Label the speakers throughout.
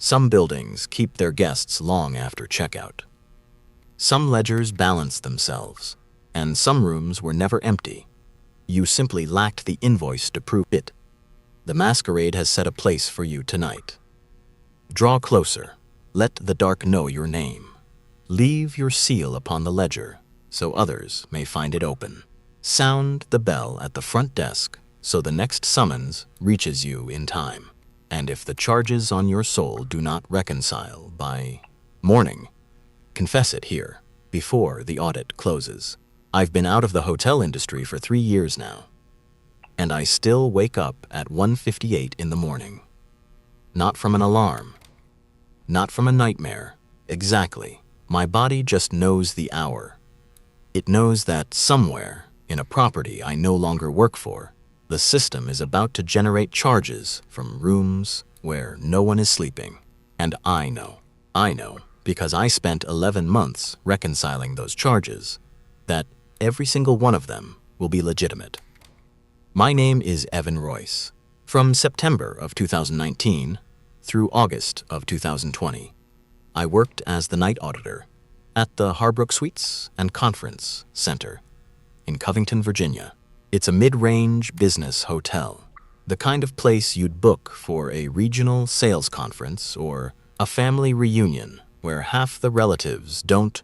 Speaker 1: Some buildings keep their guests long after checkout. Some ledgers balance themselves, and some rooms were never empty. You simply lacked the invoice to prove it. The Masquerade has set a place for you tonight. Draw closer. Let the dark know your name. Leave your seal upon the ledger, so others may find it open. Sound the bell at the front desk, so the next summons reaches you in time. And if the charges on your soul do not reconcile by morning, confess it here, before the audit closes. I've been out of the hotel industry for 3 years now, and I still wake up at 1:58 in the morning. Not from an alarm, not from a nightmare, exactly. My body just knows the hour. It knows that somewhere, in a property I no longer work for, the system is about to generate charges from rooms where no one is sleeping. And I know, because I spent 11 months reconciling those charges, that every single one of them will be legitimate. My name is Evan Royce. From September of 2019 through August of 2020, I worked as the night auditor at the Harbrook Suites and Conference Center in Covington, Virginia. It's a mid-range business hotel, the kind of place you'd book for a regional sales conference or a family reunion where half the relatives don't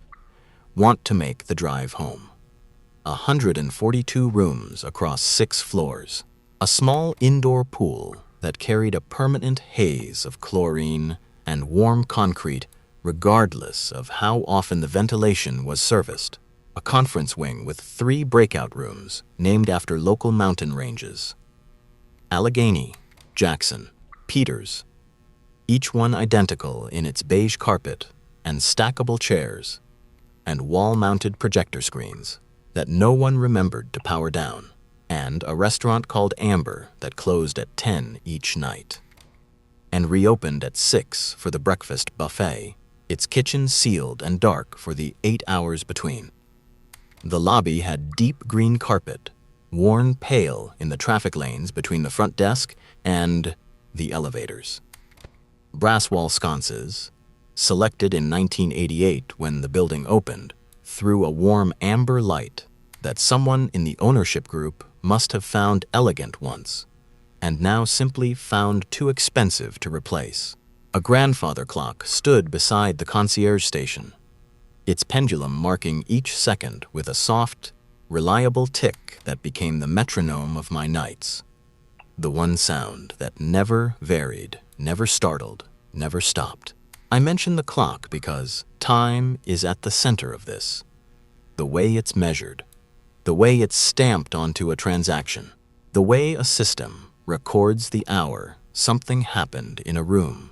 Speaker 1: want to make the drive home. 142 rooms across 6 floors, a small indoor pool that carried a permanent haze of chlorine and warm concrete regardless of how often the ventilation was serviced. A conference wing with 3 breakout rooms named after local mountain ranges: Allegheny, Jackson, Peters, each one identical in its beige carpet and stackable chairs and wall-mounted projector screens that no one remembered to power down, and a restaurant called Amber that closed at 10 each night and reopened at 6 for the breakfast buffet, its kitchen sealed and dark for the 8 hours between. The lobby had deep green carpet, worn pale in the traffic lanes between the front desk and the elevators. Brass wall sconces, selected in 1988 when the building opened, threw a warm amber light that someone in the ownership group must have found elegant once, and now simply found too expensive to replace. A grandfather clock stood beside the concierge station, its pendulum marking each second with a soft, reliable tick that became the metronome of my nights. The one sound that never varied, never startled, never stopped. I mention the clock because time is at the center of this. The way it's measured, the way it's stamped onto a transaction, the way a system records the hour something happened in a room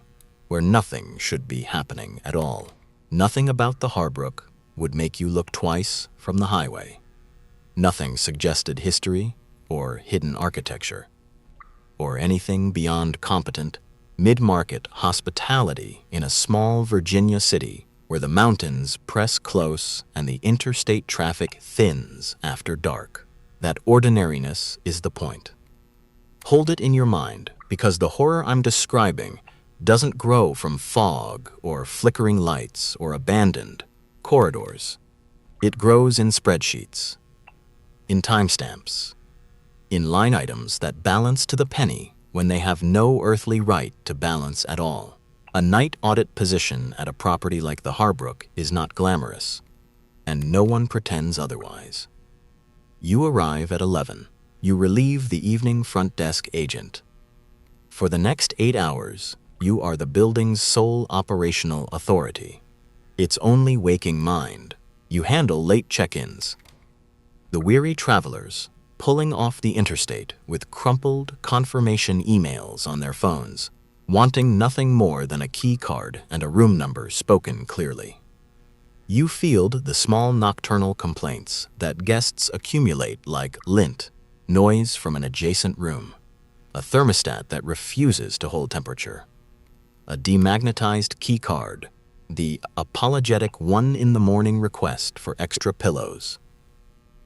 Speaker 1: where nothing should be happening at all. Nothing about the Harbrook would make you look twice from the highway. Nothing suggested history or hidden architecture, or anything beyond competent, mid-market hospitality in a small Virginia city where the mountains press close and the interstate traffic thins after dark. That ordinariness is the point. Hold it in your mind, because the horror I'm describing doesn't grow from fog or flickering lights or abandoned corridors. It grows in spreadsheets, in timestamps, in line items that balance to the penny when they have no earthly right to balance at all. A night audit position at a property like the Harbrook is not glamorous, and no one pretends otherwise. You arrive at 11. You relieve the evening front desk agent. For the next 8 hours, you are the building's sole operational authority. Its only waking mind. You handle late check-ins. The weary travelers pulling off the interstate with crumpled confirmation emails on their phones, wanting nothing more than a key card and a room number spoken clearly. You field the small nocturnal complaints that guests accumulate like lint, noise from an adjacent room, a thermostat that refuses to hold temperature, a demagnetized key card, the apologetic 1 in the morning request for extra pillows,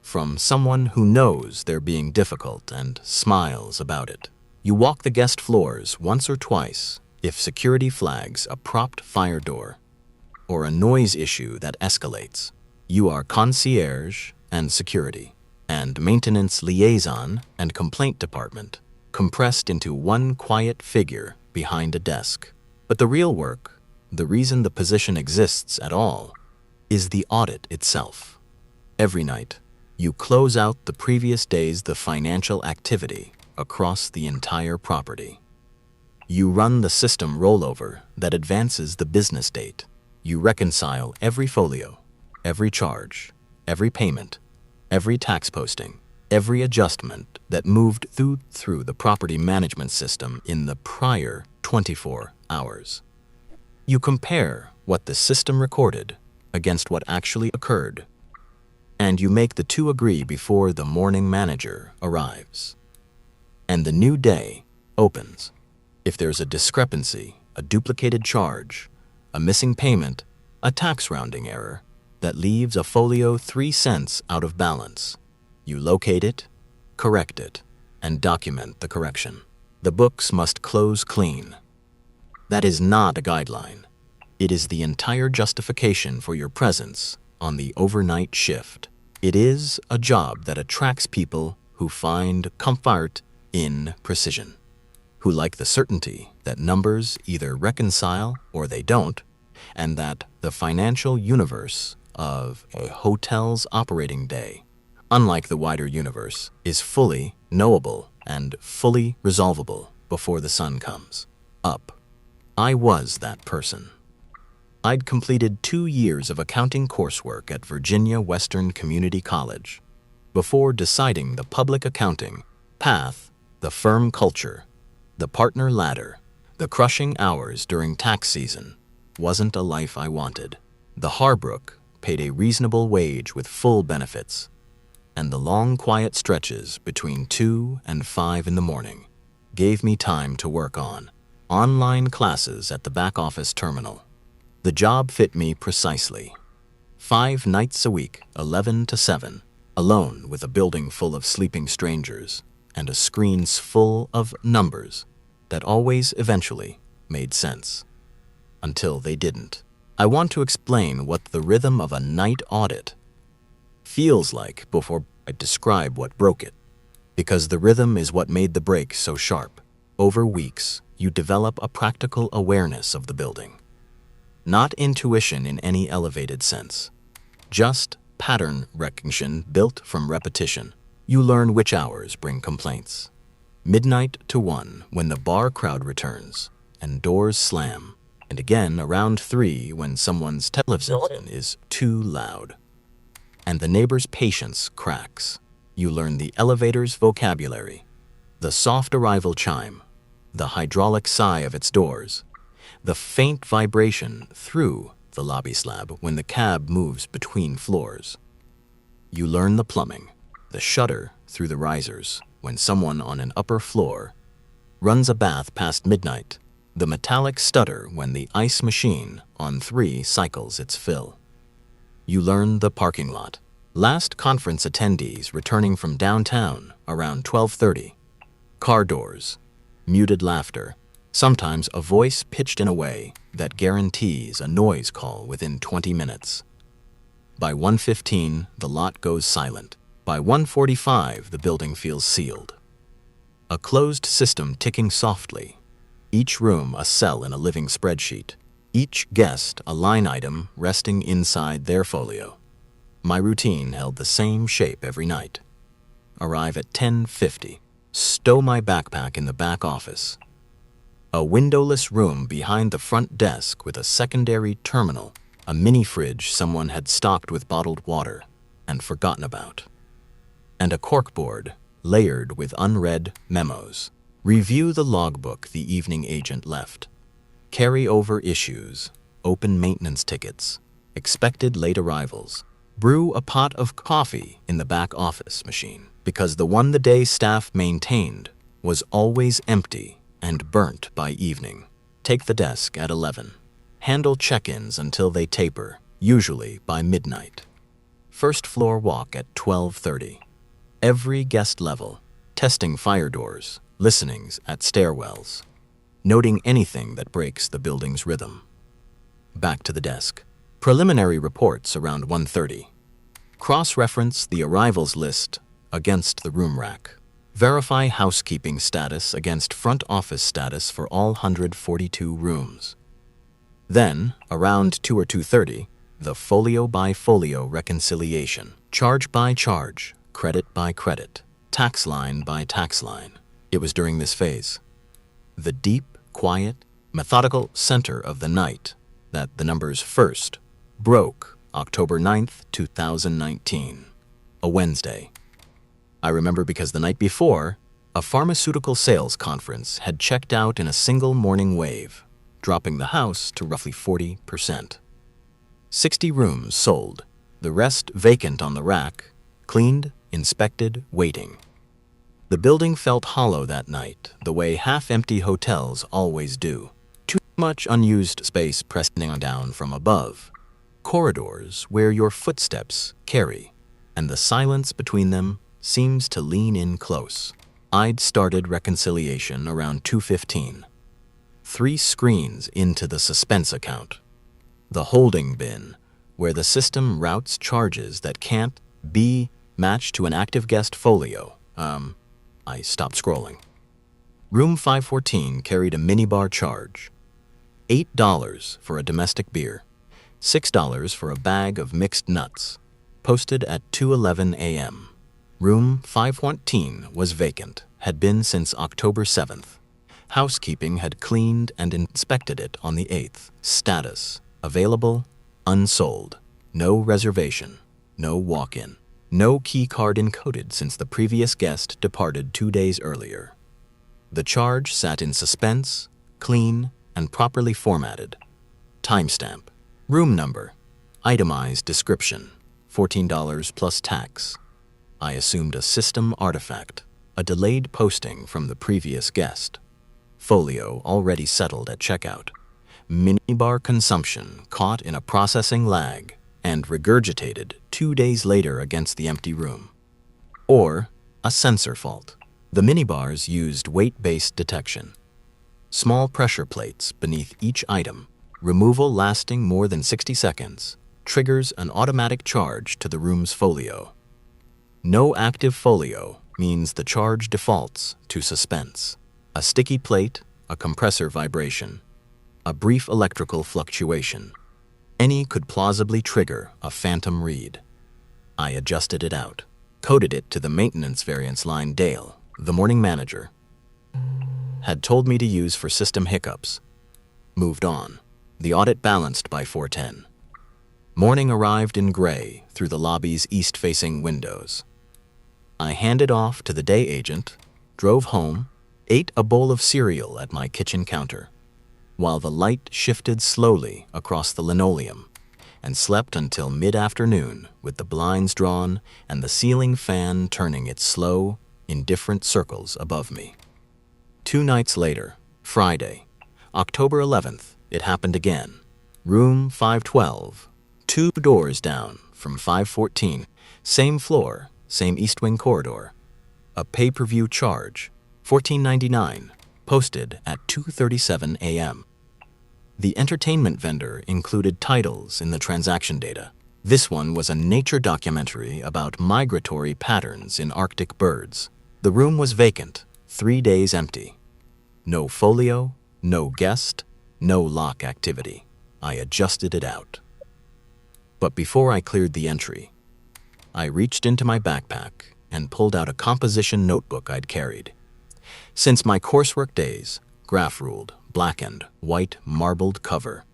Speaker 1: from someone who knows they're being difficult and smiles about it. You walk the guest floors once or twice If security flags a propped fire door or a noise issue that escalates, you are concierge and security, and maintenance liaison and complaint department, compressed into one quiet figure behind a desk. But the real work, the reason the position exists at all, is the audit itself. Every night, you close out the previous day's financial activity across the entire property. You run the system rollover that advances the business date. You reconcile every folio, every charge, every payment, every tax posting, every adjustment that moved through the property management system in the prior 24 hours. You compare what the system recorded against what actually occurred, and you make the two agree before the morning manager arrives. And the new day opens. If there's a discrepancy, a duplicated charge, a missing payment, a tax rounding error that leaves a folio 3 cents out of balance, you locate it, correct it, and document the correction. The books must close clean. That is not a guideline. It is the entire justification for your presence on the overnight shift. It is a job that attracts people who find comfort in precision, who like the certainty that numbers either reconcile or they don't, and that the financial universe of a hotel's operating day, unlike the wider universe, is fully knowable and fully resolvable before the sun comes up. I was that person. I'd completed 2 years of accounting coursework at Virginia Western Community College before deciding the public accounting path, the firm culture, the partner ladder, the crushing hours during tax season wasn't a life I wanted. The Harbrook paid a reasonable wage with full benefits, and the long quiet stretches between 2 and 5 in the morning gave me time to work on online classes at the back office terminal. The job fit me precisely. 5 nights a week, 11 to 7, alone with a building full of sleeping strangers and a screen full of numbers that always eventually made sense. Until they didn't. I want to explain what the rhythm of a night audit feels like before I describe what broke it, because the rhythm is what made the break so sharp. Over weeks, you develop a practical awareness of the building. Not intuition in any elevated sense, just pattern recognition built from repetition. You learn which hours bring complaints. Midnight to 1 when the bar crowd returns and doors slam, and again around 3 when someone's television is too loud and the neighbor's patience cracks. You learn the elevator's vocabulary, the soft arrival chime, the hydraulic sigh of its doors, the faint vibration through the lobby slab when the cab moves between floors. You learn the plumbing, the shudder through the risers when someone on an upper floor runs a bath past midnight, the metallic stutter when the ice machine on 3 cycles its fill. You learn the parking lot. Last conference attendees returning from downtown around 12:30. Car doors, muted laughter, sometimes a voice pitched in a way that guarantees a noise call within 20 minutes. By 1:15, the lot goes silent. By 1:45, the building feels sealed. A closed system ticking softly, each room a cell in a living spreadsheet, each guest a line item resting inside their folio. My routine held the same shape every night. Arrive at 10:50, stow my backpack in the back office. A windowless room behind the front desk with a secondary terminal, a mini fridge someone had stocked with bottled water and forgotten about, and a corkboard layered with unread memos. Review the logbook the evening agent left. Carry over issues, open maintenance tickets, expected late arrivals. Brew a pot of coffee in the back office machine because the one the day staff maintained was always empty and burnt by evening. Take the desk at 11. Handle check-ins until they taper, usually by midnight. First floor walk at 12:30. Every guest level, testing fire doors, listenings at stairwells. noting anything that breaks the building's rhythm. Back to the desk. Preliminary reports around 1:30. Cross-reference the arrivals list against the room rack. Verify housekeeping status against front office status for all 142 rooms. Then, around 2 or 2:30, the folio by folio reconciliation. Charge by charge, credit by credit, tax line by tax line. It was during this phase, the deep, quiet, methodical center of the night, that the numbers first broke October 9th, 2019, a Wednesday. I remember because the night before, a pharmaceutical sales conference had checked out in a single morning wave, dropping the house to roughly 40%. 60 rooms sold, the rest vacant on the rack, cleaned, inspected, waiting. The building felt hollow that night, the way half-empty hotels always do. Too much unused space pressing down from above. Corridors where your footsteps carry, and the silence between them seems to lean in close. I'd started reconciliation around 2:15. 3 screens into the suspense account. The holding bin, where the system routes charges that can't be matched to an active guest folio. I stopped scrolling. Room 514 carried a minibar charge. $8 for a domestic beer. $6 for a bag of mixed nuts. Posted at 2:11 a.m. Room 514 was vacant, had been since October 7th. Housekeeping had cleaned and inspected it on the 8th. Status: available, unsold. No reservation, no walk-in. No key card encoded since the previous guest departed 2 days earlier. The charge sat in suspense, clean, and properly formatted. Timestamp. Room number. Itemized description. $14 plus tax. I assumed a system artifact, a delayed posting from the previous guest. Folio already settled at checkout. Minibar consumption caught in a processing lag and regurgitated 2 days later against the empty room. Or a sensor fault. The minibars used weight-based detection. Small pressure plates beneath each item. Removal lasting more than 60 seconds. Triggers an automatic charge to the room's folio. No active folio means the charge defaults to suspense. A sticky plate, a compressor vibration, a brief electrical fluctuation. Any could plausibly trigger a phantom read. I adjusted it out, coded it to the maintenance variance line Dale, the morning manager, had told me to use for system hiccups. Moved on. The audit balanced by 410. Morning arrived in gray through the lobby's east-facing windows. I handed off to the day agent, drove home, ate a bowl of cereal at my kitchen counter, while the light shifted slowly across the linoleum, and slept until mid-afternoon with the blinds drawn and the ceiling fan turning its slow, indifferent circles above me. 2 nights later, Friday, October 11th, it happened again. Room 512, 2 doors down from 514, same floor, same East Wing corridor. A pay-per-view charge, $14.99, posted at 2:37 a.m. The entertainment vendor included titles in the transaction data. This one was a nature documentary about migratory patterns in Arctic birds. The room was vacant, 3 days empty. No folio, no guest, no lock activity. I adjusted it out. But before I cleared the entry, I reached into my backpack and pulled out a composition notebook I'd carried. Since my coursework days, graph-ruled, blackened, white marbled cover.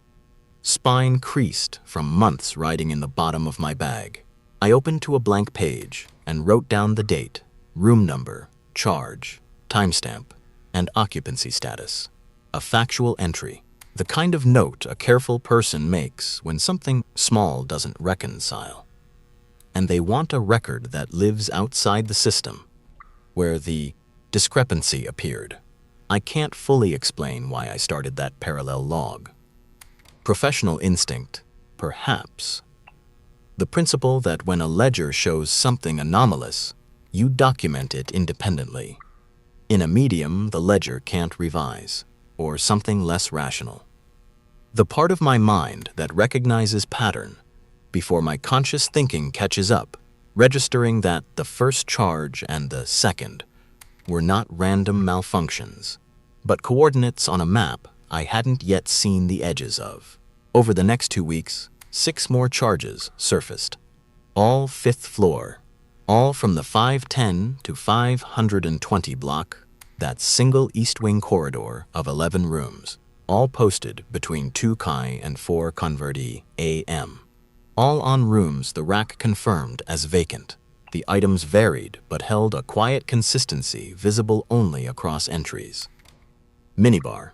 Speaker 1: Spine creased from months riding in the bottom of my bag. I opened to a blank page and wrote down the date, room number, charge, timestamp, and occupancy status. A factual entry. The kind of note a careful person makes when something small doesn't reconcile. And they want a record that lives outside the system, where the discrepancy appeared. I can't fully explain why I started that parallel log. Professional instinct, perhaps. The principle that when a ledger shows something anomalous, you document it independently. In a medium the ledger can't revise. or something less rational. The part of my mind that recognizes pattern before my conscious thinking catches up, registering that the first charge and the second were not random malfunctions, but coordinates on a map I hadn't yet seen the edges of. Over the next 2 weeks, 6 more charges surfaced, all 5th floor, all from the 510 to 520 block, that single east wing corridor of 11 rooms, all posted between 2 Chi and 4 Converti AM. All on rooms the rack confirmed as vacant. The items varied but held a quiet consistency visible only across entries. Minibar,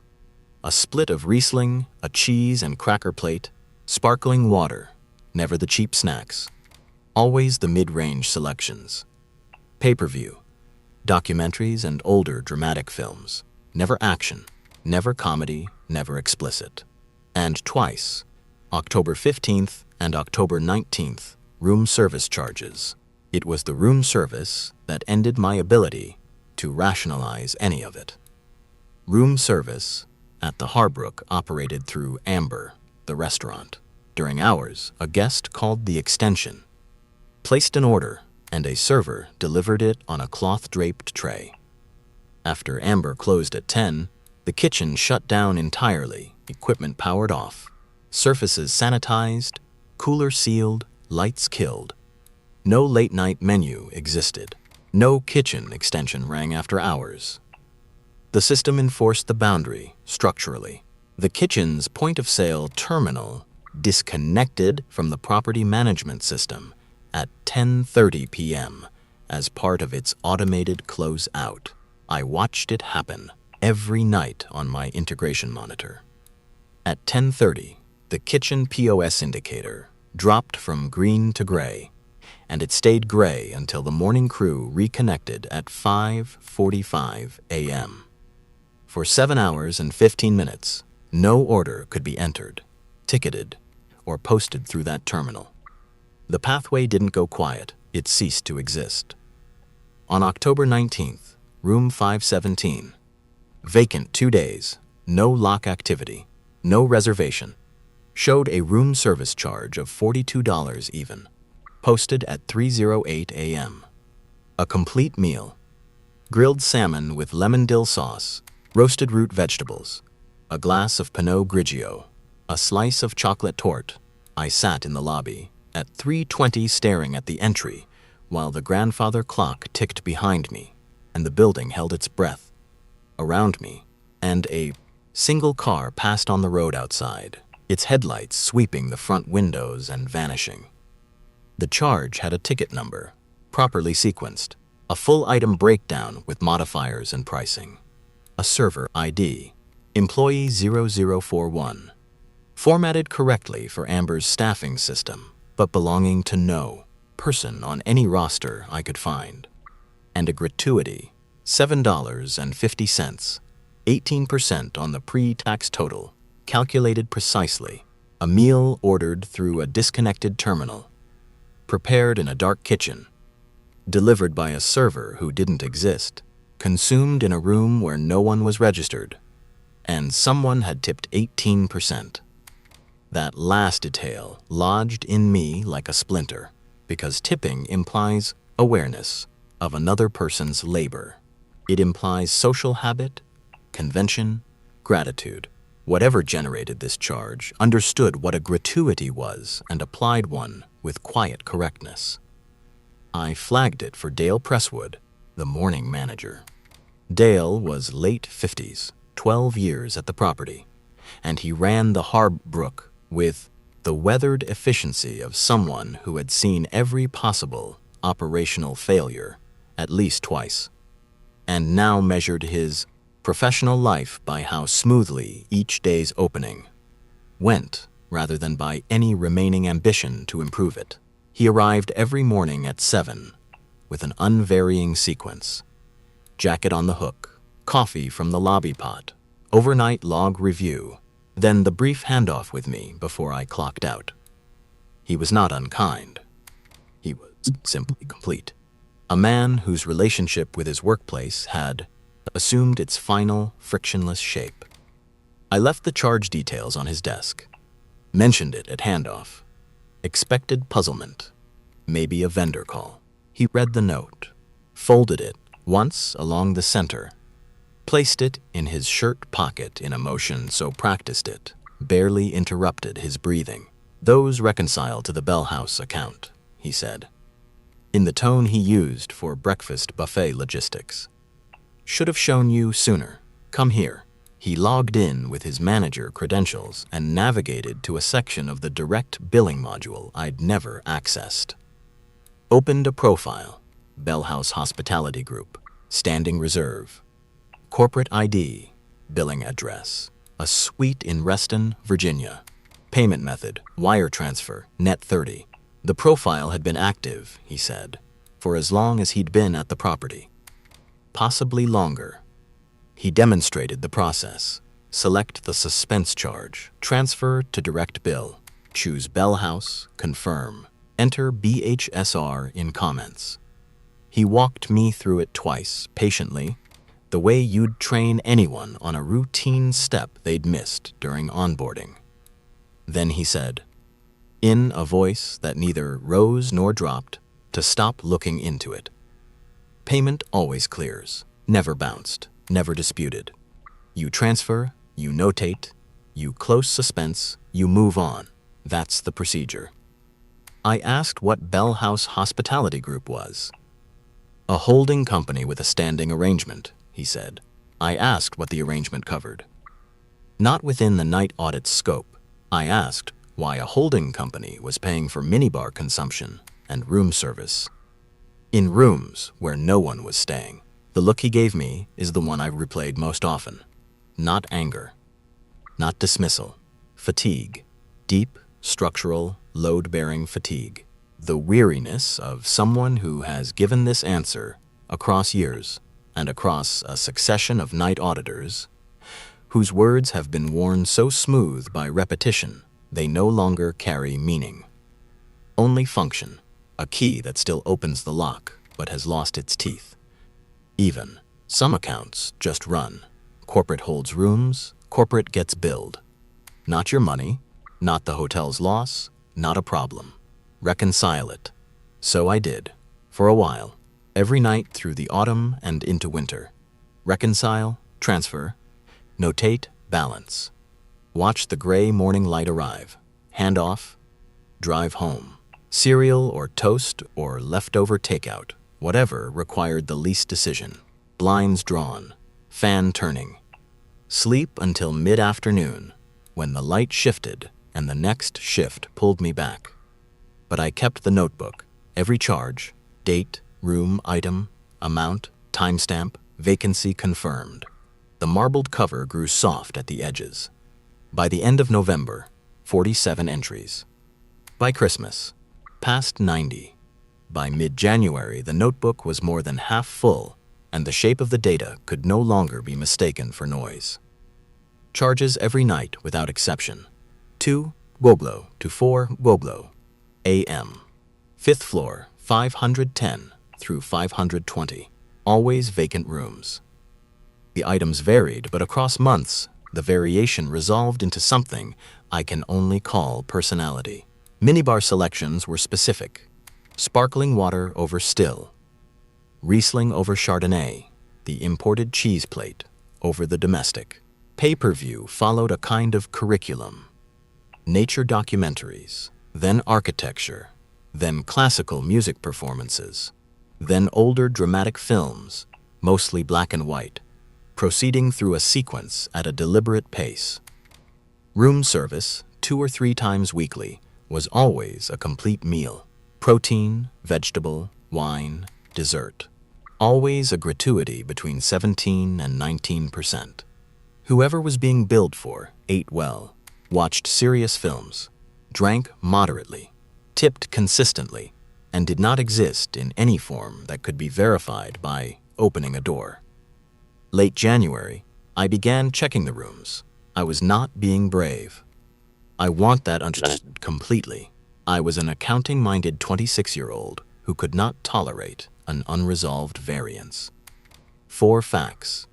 Speaker 1: a split of Riesling, a cheese and cracker plate, sparkling water, never the cheap snacks, always the mid-range selections. Pay-per-view, documentaries and older dramatic films, never action, never comedy, never explicit. And twice, October 15th and October 19th, room service charges. It was the room service that ended my ability to rationalize any of it. Room service at the Harbrook operated through Amber, the restaurant. During hours, a guest called the extension, placed an order, and a server delivered it on a cloth-draped tray. After Amber closed at 10, the kitchen shut down entirely, equipment powered off, surfaces sanitized, cooler sealed, lights killed. No late-night menu existed. No kitchen extension rang after hours. The system enforced the boundary, structurally. The kitchen's point-of-sale terminal disconnected from the property management system at 10:30 p.m. as part of its automated close-out. I watched it happen every night on my integration monitor. At 10:30, the kitchen POS indicator dropped from green to gray, and it stayed gray until the morning crew reconnected at 5:45 a.m. For 7 hours and 15 minutes, no order could be entered, ticketed, or posted through that terminal. The pathway didn't go quiet, it ceased to exist. On October 19th, room 517, vacant 2 days, no lock activity, no reservation, showed a room service charge of $42 even, posted at 3:08 a.m. A complete meal, grilled salmon with lemon dill sauce, roasted root vegetables, a glass of Pinot Grigio, a slice of chocolate torte. I sat in the lobby at 3:20 staring at the entry while the grandfather clock ticked behind me and the building held its breath. Around me, and a single car passed on the road outside, its headlights sweeping the front windows and vanishing. The charge had a ticket number, properly sequenced, a full item breakdown with modifiers and pricing, a server ID, employee 0041, formatted correctly for Amber's staffing system, but belonging to no person on any roster I could find, and a gratuity, $7.50, 18% on the pre-tax total, calculated precisely, a meal ordered through a disconnected terminal, prepared in a dark kitchen, delivered by a server who didn't exist, consumed in a room where no one was registered, and someone had tipped 18%. That last detail lodged in me like a splinter, because tipping implies awareness of another person's labor. It implies social habit, convention, gratitude. Whatever generated this charge understood what a gratuity was and applied one with quiet correctness. I flagged it for Dale Presswood, the morning manager. Dale was late 50s, 12 years at the property, and he ran the Harbrook with the weathered efficiency of someone who had seen every possible operational failure at least twice, and now measured his professional life by how smoothly each day's opening went rather than by any remaining ambition to improve it. He arrived every morning at 7 with an unvarying sequence. Jacket on the hook, coffee from the lobby pot, overnight log review, then the brief handoff with me before I clocked out. He was not unkind. He was simply complete. A man whose relationship with his workplace had assumed its final frictionless shape. I left the charge details on his desk. Mentioned it at handoff. Expected puzzlement. Maybe a vendor call. He read the note, folded it once along the center, placed it in his shirt pocket in a motion so practiced it barely interrupted his breathing. "Those reconcile to the Bell House account," he said, in the tone he used for breakfast buffet logistics. "Should have shown you sooner. Come here." He logged in with his manager credentials and navigated to a section of the direct billing module I'd never accessed. Opened a profile. Bell House Hospitality Group. Standing reserve. Corporate ID. Billing address. A suite in Reston, Virginia. Payment method. Wire transfer. Net 30. The profile had been active, he said, for as long as he'd been at the property. Possibly longer. He demonstrated the process. Select the suspense charge. Transfer to direct bill. Choose Bell House. Confirm. Enter BHSR in comments. He walked me through it twice, patiently, the way you'd train anyone on a routine step they'd missed during onboarding. Then he said, in a voice that neither rose nor dropped, to stop looking into it. Payment always clears, never bounced, never disputed. You transfer, you notate, you close suspense, you move on. That's the procedure. I asked what Bell House Hospitality Group was. A holding company with a standing arrangement, he said. I asked what the arrangement covered. Not within the night audit's scope. I asked why a holding company was paying for minibar consumption and room service. In rooms where no one was staying. The look he gave me is the one I've replayed most often. Not anger. Not dismissal. Fatigue. Deep, structural, load-bearing fatigue. The weariness of someone who has given this answer across years and across a succession of night auditors whose words have been worn so smooth by repetition they no longer carry meaning. Only function, a key that still opens the lock but has lost its teeth. Even, some accounts just run. Corporate holds rooms, corporate gets billed. Not your money, not the hotel's loss, not a problem. Reconcile it. So I did, for a while, every night through the autumn and into winter. Reconcile, transfer, notate, balance. Watch the gray morning light arrive. Hand off, drive home. Cereal or toast or leftover takeout, whatever required the least decision. Blinds drawn, fan turning. Sleep until mid-afternoon, when the light shifted and the next shift pulled me back. But I kept the notebook, every charge, date, room, item, amount, timestamp, vacancy confirmed. The marbled cover grew soft at the edges. By the end of November, 47 entries. By Christmas, past 90. By mid-January, the notebook was more than half full, and the shape of the data could no longer be mistaken for noise. Charges every night without exception. 2 Goblo to 4 Goblo, AM. 5th floor, 510 through 520. Always vacant rooms. The items varied, but across months, the variation resolved into something I can only call personality. Minibar selections were specific. Sparkling water over still. Riesling over Chardonnay. The imported cheese plate over the domestic. Pay-per-view followed a kind of curriculum. Nature documentaries, then architecture, then classical music performances, then older dramatic films, mostly black and white, proceeding through a sequence at a deliberate pace. Room service, 2 or 3 times weekly, was always a complete meal. Protein, vegetable, wine, dessert. Always a gratuity between 17 and 19%. Whoever was being billed for ate well, watched serious films, drank moderately, tipped consistently, and did not exist in any form that could be verified by opening a door. Late January, I began checking the rooms. I was not being brave. I want that understood completely. I was an accounting-minded 26-year-old who could not tolerate an unresolved variance. 4 facts.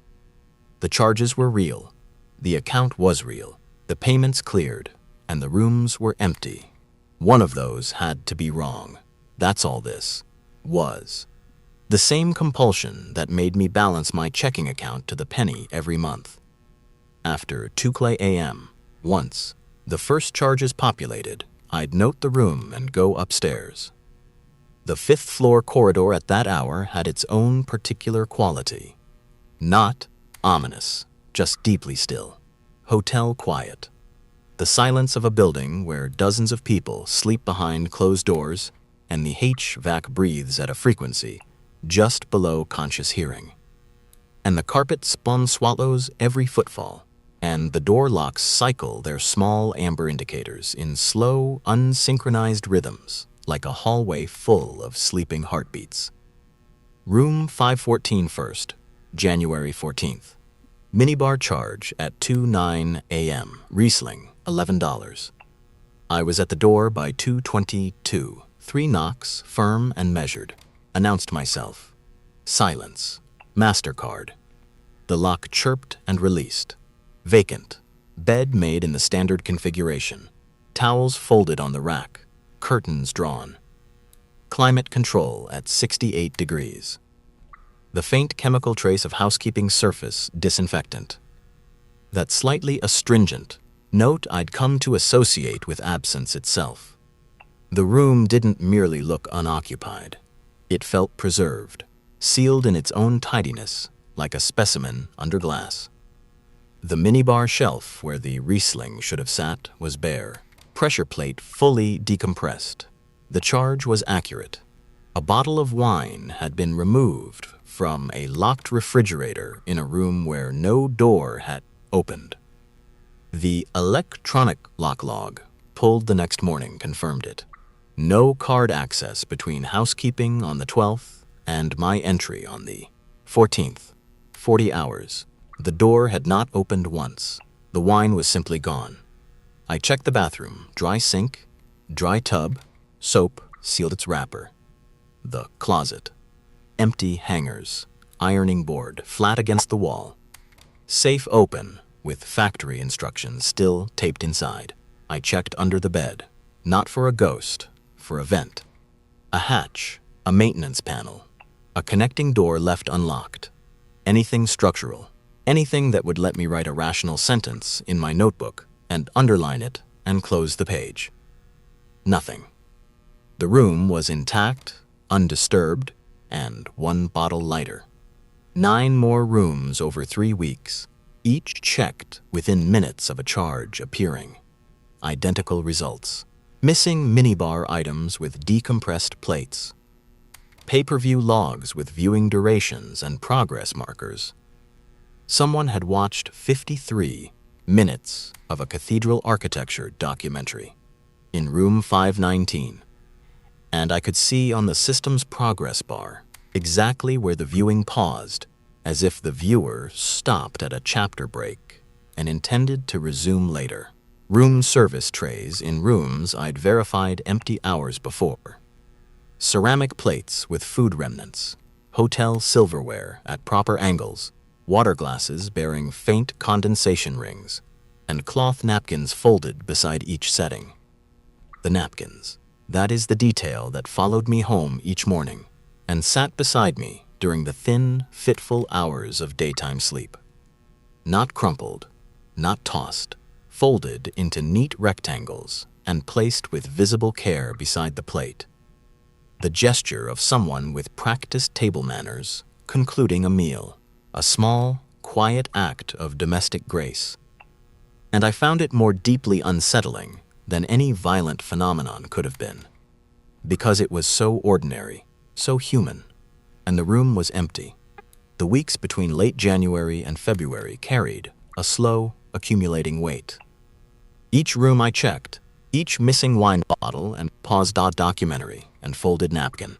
Speaker 1: The charges were real. The account was real, the payments cleared, and the rooms were empty. One of those had to be wrong. That's all this was. The same compulsion that made me balance my checking account to the penny every month. After 2 a.m., once the first charges populated, I'd note the room and go upstairs. The 5th floor corridor at that hour had its own particular quality. Not ominous, just deeply still. Hotel quiet. The silence of a building where dozens of people sleep behind closed doors and the HVAC breathes at a frequency just below conscious hearing. And the carpet swallows every footfall, and the door locks cycle their small amber indicators in slow, unsynchronized rhythms, like a hallway full of sleeping heartbeats. Room 514 first, January 14th. Minibar charge at 2:09 a.m. Riesling, $11. I was at the door by 2:22. 3 knocks, firm and measured. Announced myself. Silence. MasterCard. The lock chirped and released. Vacant. Bed made in the standard configuration. Towels folded on the rack. Curtains drawn. Climate control at 68 degrees. The faint chemical trace of housekeeping surface disinfectant. That slightly astringent note I'd come to associate with absence itself. The room didn't merely look unoccupied. It felt preserved, sealed in its own tidiness, like a specimen under glass. The minibar shelf where the Riesling should have sat was bare, pressure plate fully decompressed. The charge was accurate. A bottle of wine had been removed from a locked refrigerator in a room where no door had opened. The electronic lock log, pulled the next morning, confirmed it. No card access between housekeeping on the 12th and my entry on the 14th. 40 hours. The door had not opened once. The wine was simply gone. I checked the bathroom. Dry sink, dry tub, soap sealed its wrapper. The closet. Empty hangers, ironing board flat against the wall. Safe open, with factory instructions still taped inside. I checked under the bed. Not for a ghost, for a vent. A hatch, a maintenance panel, a connecting door left unlocked. Anything structural, anything that would let me write a rational sentence in my notebook and underline it and close the page. Nothing. The room was intact, undisturbed, and 1 bottle lighter. 9 more rooms over 3 weeks, each checked within minutes of a charge appearing. Identical results. Missing minibar items with decompressed plates. Pay-per-view logs with viewing durations and progress markers. Someone had watched 53 minutes of a cathedral architecture documentary in room 519, and I could see on the system's progress bar exactly where the viewing paused, as if the viewer stopped at a chapter break and intended to resume later. Room service trays in rooms I'd verified empty hours before. Ceramic plates with food remnants, hotel silverware at proper angles, water glasses bearing faint condensation rings, and cloth napkins folded beside each setting. The napkins. That is the detail that followed me home each morning and sat beside me during the thin, fitful hours of daytime sleep. Not crumpled, not tossed, folded into neat rectangles and placed with visible care beside the plate. The gesture of someone with practiced table manners concluding a meal, a small, quiet act of domestic grace. And I found it more deeply unsettling than any violent phenomenon could have been, because it was so ordinary, so human, and the room was empty. The weeks between late January and February carried a slow, accumulating weight. Each room I checked, each missing wine bottle and paused documentary and folded napkin,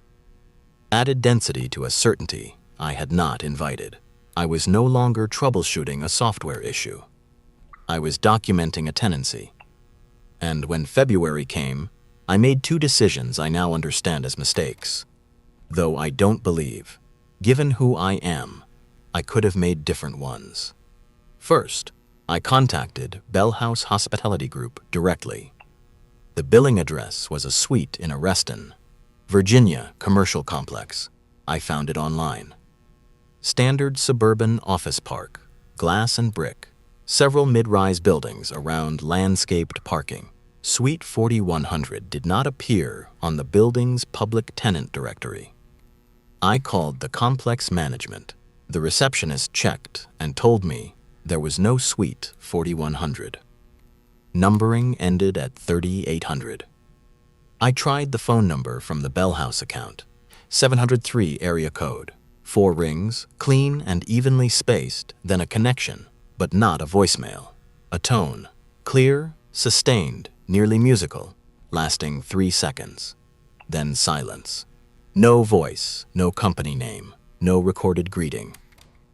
Speaker 1: added density to a certainty I had not invited. I was no longer troubleshooting a software issue. I was documenting a tenancy. And when February came, I made 2 decisions I now understand as mistakes. Though I don't believe, given who I am, I could have made different ones. First, I contacted Bell House Hospitality Group directly. The billing address was a suite in a Reston, Virginia commercial complex. I found it online. Standard suburban office park, glass and brick, several mid-rise buildings around landscaped parking. Suite 4100 did not appear on the building's public tenant directory. I called the complex management. The receptionist checked and told me there was no suite 4100. Numbering ended at 3800. I tried the phone number from the Bell House account, 703 area code. 4 rings, clean and evenly spaced, then a connection, but not a voicemail. A tone, clear, sustained, nearly musical, lasting 3 seconds. Then silence. No voice, no company name, no recorded greeting.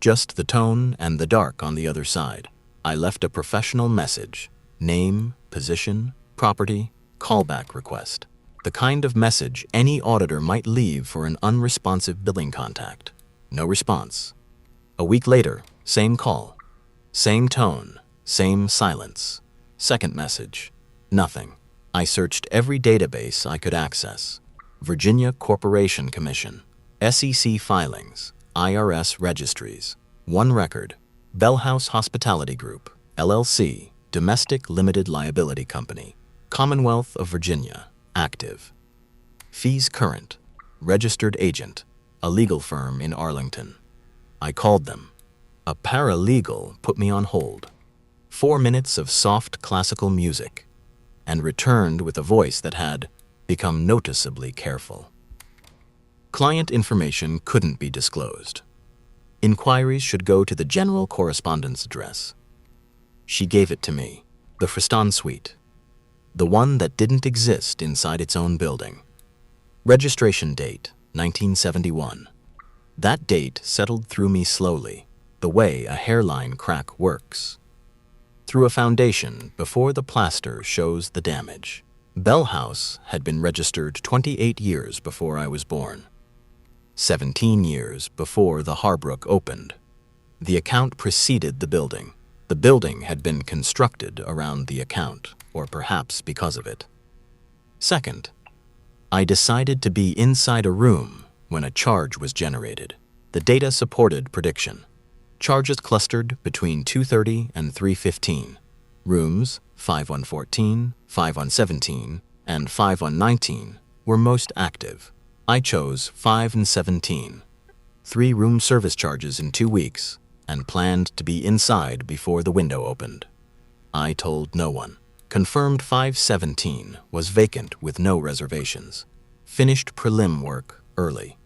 Speaker 1: Just the tone and the dark on the other side. I left a professional message. Name, position, property, callback request. The kind of message any auditor might leave for an unresponsive billing contact. No response. A week later, same call. Same tone, same silence. Second message. Nothing. I searched every database I could access. Virginia Corporation Commission, SEC filings, IRS registries. One record. Bell House Hospitality Group, LLC, Domestic Limited Liability Company, Commonwealth of Virginia, active. Fees current. Registered agent, a legal firm in Arlington. I called them. A paralegal put me on hold. 4 minutes of soft classical music, and returned with a voice that had become noticeably careful. Client information couldn't be disclosed. Inquiries should go to the general correspondence address. She gave it to me, the Friston Suite, the one that didn't exist inside its own building. Registration date, 1971. That date settled through me slowly, the way a hairline crack works. Through a foundation before the plaster shows the damage. Bell House had been registered 28 years before I was born. 17 years before the Harbrook opened. The account preceded the building. The building had been constructed around the account, or perhaps because of it. Second, I decided to be inside a room when a charge was generated. The data supported prediction. Charges clustered between 2:30 and 3:15. Rooms 5114, 5117, and 5119 were most active. I chose 5 and 17. 3 room service charges in 2 weeks, and planned to be inside before the window opened. I told no one. Confirmed 517 was vacant with no reservations. Finished prelim work early.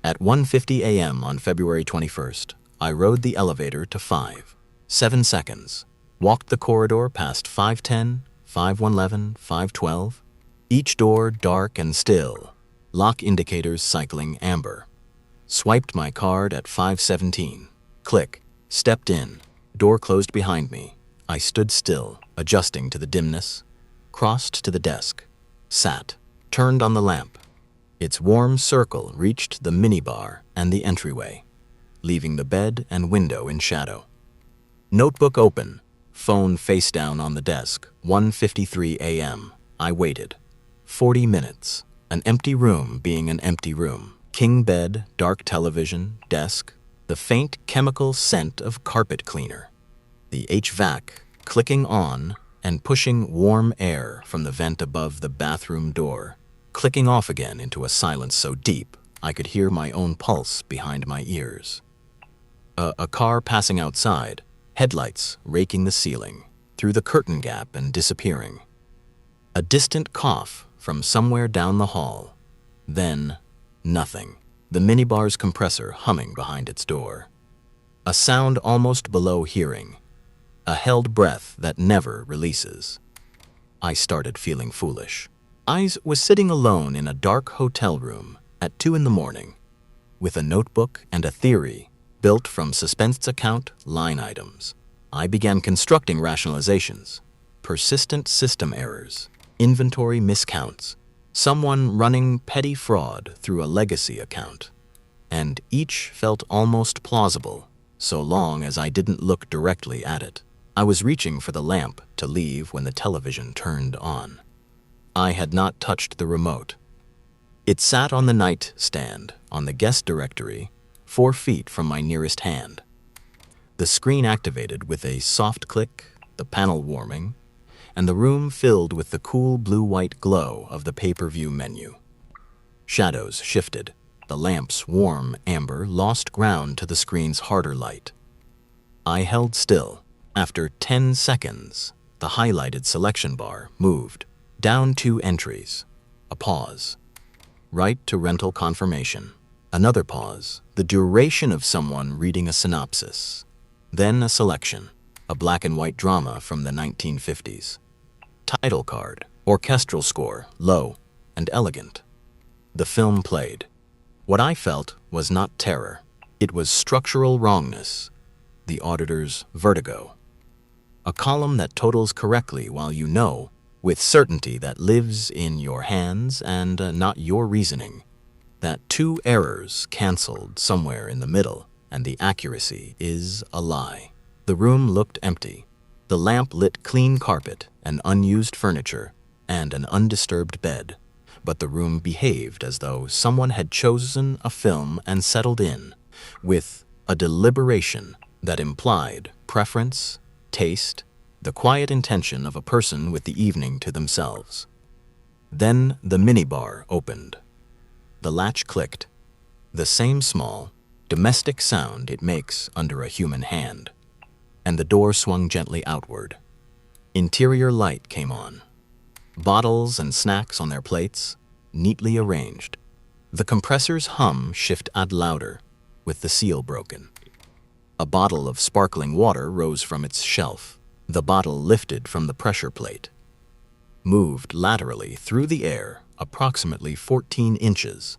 Speaker 1: At 1:50 a.m. on February 21st, I rode the elevator to 5. 7 seconds. Walked the corridor past 510, 5111, 512. Each door dark and still. Lock indicators cycling amber. Swiped my card at 517. Click. Stepped in. Door closed behind me. I stood still, adjusting to the dimness. Crossed to the desk. Sat. Turned on the lamp. Its warm circle reached the minibar and the entryway, leaving the bed and window in shadow. Notebook open. Phone face down on the desk. 1:53 a.m. I waited. 40 minutes. An empty room being an empty room. King bed, dark television, desk. The faint chemical scent of carpet cleaner. The HVAC clicking on and pushing warm air from the vent above the bathroom door. Clicking off again into a silence so deep I could hear my own pulse behind my ears. A car passing outside, headlights raking the ceiling, through the curtain gap and disappearing. A distant cough from somewhere down the hall. Then, nothing. The minibar's compressor humming behind its door. A sound almost below hearing. A held breath that never releases. I started feeling foolish. I was sitting alone in a dark hotel room at 2 in the morning, with a notebook and a theory built from suspense account line items. I began constructing rationalizations, persistent system errors, inventory miscounts, someone running petty fraud through a legacy account, and each felt almost plausible so long as I didn't look directly at it. I was reaching for the lamp to leave when the television turned on. I had not touched the remote. It sat on the nightstand on the guest directory, 4 feet from my nearest hand. The screen activated with a soft click, the panel warming, and the room filled with the cool blue-white glow of the pay-per-view menu. Shadows shifted. The lamp's warm amber lost ground to the screen's harder light. I held still. After 10 seconds, the highlighted selection bar moved. Down 2 entries. A pause. Right to rental confirmation. Another pause. The duration of someone reading a synopsis. Then a selection. A black and white drama from the 1950s. Title card. Orchestral score, low and elegant. The film played. What I felt was not terror. It was structural wrongness. The auditor's vertigo. A column that totals correctly while you know, with certainty that lives in your hands and not your reasoning, that 2 errors canceled somewhere in the middle, and the accuracy is a lie. The room looked empty. The lamp lit clean carpet, and unused furniture, and an undisturbed bed. But the room behaved as though someone had chosen a film and settled in, with a deliberation that implied preference, taste, the quiet intention of a person with the evening to themselves. Then the minibar opened. The latch clicked, the same small, domestic sound it makes under a human hand, and the door swung gently outward. Interior light came on. Bottles and snacks on their plates, neatly arranged. The compressor's hum shifted louder, with the seal broken. A bottle of sparkling water rose from its shelf. The bottle lifted from the pressure plate, moved laterally through the air approximately 14 inches,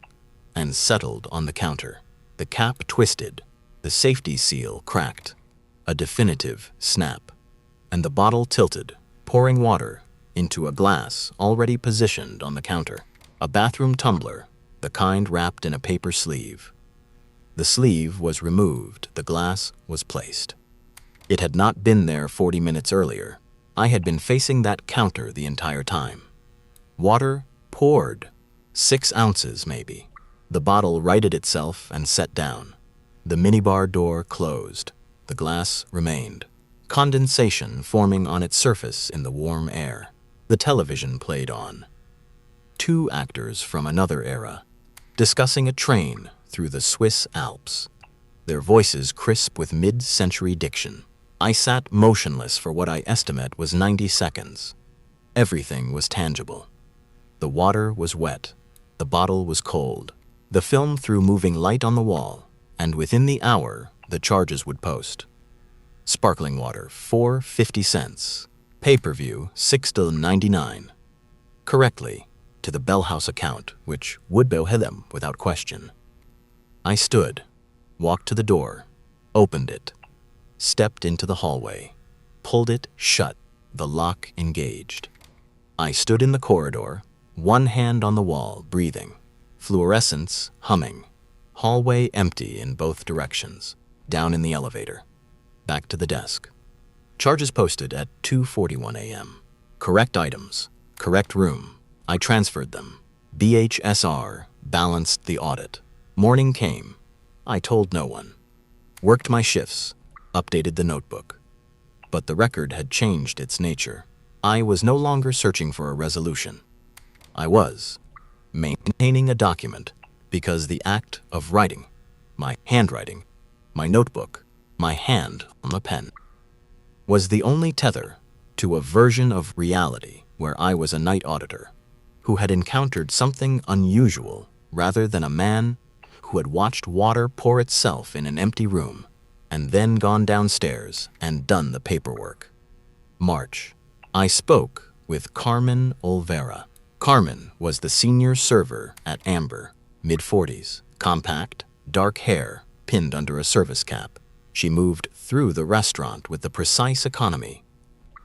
Speaker 1: and settled on the counter. The cap twisted, the safety seal cracked, a definitive snap, and the bottle tilted, pouring water into a glass already positioned on the counter. A bathroom tumbler, the kind wrapped in a paper sleeve. The sleeve was removed, the glass was placed. It had not been there 40 minutes earlier. I had been facing that counter the entire time. Water poured, 6 ounces maybe. The bottle righted itself and set down. The minibar door closed. The glass remained, condensation forming on its surface in the warm air. The television played on. 2 actors from another era, discussing a train through the Swiss Alps, their voices crisp with mid-century diction. I sat motionless for what I estimate was 90 seconds. Everything was tangible. The water was wet. The bottle was cold. The film threw moving light on the wall, and within the hour, the charges would post. Sparkling water, 4.50 cents. Pay-per-view, $6.99. Correctly, to the Bell House account, which would bill them without question. I stood, walked to the door, opened it, stepped into the hallway, pulled it shut, the lock engaged. I stood in the corridor, one hand on the wall, breathing, fluorescence humming, hallway empty in both directions, down in the elevator, back to the desk. Charges posted at 2:41 a.m. Correct items, correct room. I transferred them. BHSR balanced the audit. Morning came. I told no one. Worked my shifts, updated the notebook. But the record had changed its nature. I was no longer searching for a resolution. I was maintaining a document because the act of writing, my handwriting, my notebook, my hand on the pen, was the only tether to a version of reality where I was a night auditor who had encountered something unusual rather than a man who had watched water pour itself in an empty room and then gone downstairs and done the paperwork. March. I spoke with Carmen Olvera. Carmen was the senior server at Amber, mid-40s, compact, dark hair pinned under a service cap. She moved through the restaurant with the precise economy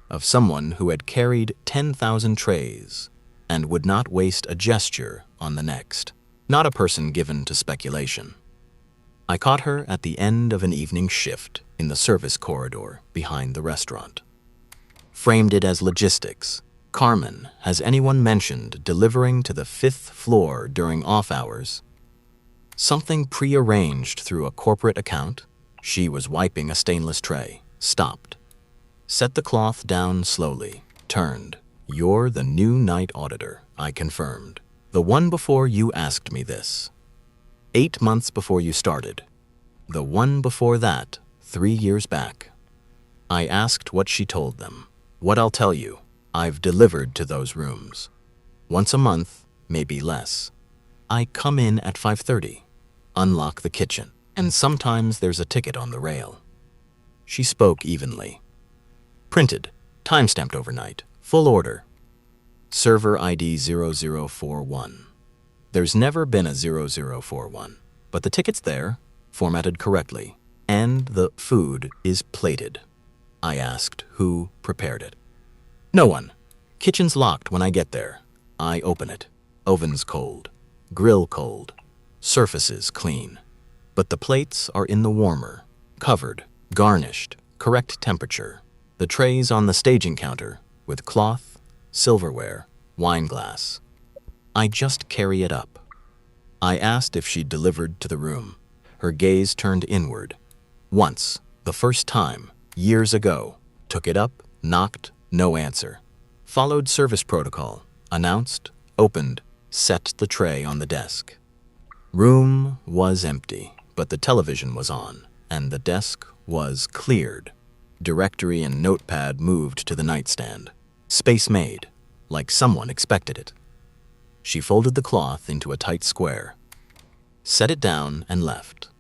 Speaker 1: of someone who had carried 10,000 trays and would not waste a gesture on the next. Not a person given to speculation. I caught her at the end of an evening shift in the service corridor behind the restaurant. framed it as logistics. Carmen, has anyone mentioned delivering to the 5th floor during off hours? Something pre-arranged through a corporate account? She was wiping a stainless tray, stopped, set the cloth down slowly, turned. You're the new night auditor, I confirmed. The one before you asked me this. 8 months before you started. The one before that, 3 years back. I asked what she told them. What I'll tell you, I've delivered to those rooms. Once a month, maybe less. I come in at 5:30, unlock the kitchen, and sometimes there's a ticket on the rail. She spoke evenly. Printed, timestamped overnight, full order. Server ID 0041. There's never been a 0041, but the ticket's there, formatted correctly, and the food is plated. I asked who prepared it. No one. Kitchen's locked when I get there. I open it. Oven's cold. Grill cold. Surfaces clean. But the plates are in the warmer, covered, garnished, correct temperature. The trays on the staging counter, with cloth, silverware, wine glass. I just carry it up. I asked if she'd delivered to the room. Her gaze turned inward. Once, the first time, years ago. Took it up, knocked, no answer. Followed service protocol, announced, opened, set the tray on the desk. Room was empty, but the television was on, and the desk was cleared. Directory and notepad moved to the nightstand. Space made, like someone expected it. She folded the cloth into a tight square, set it down, and left.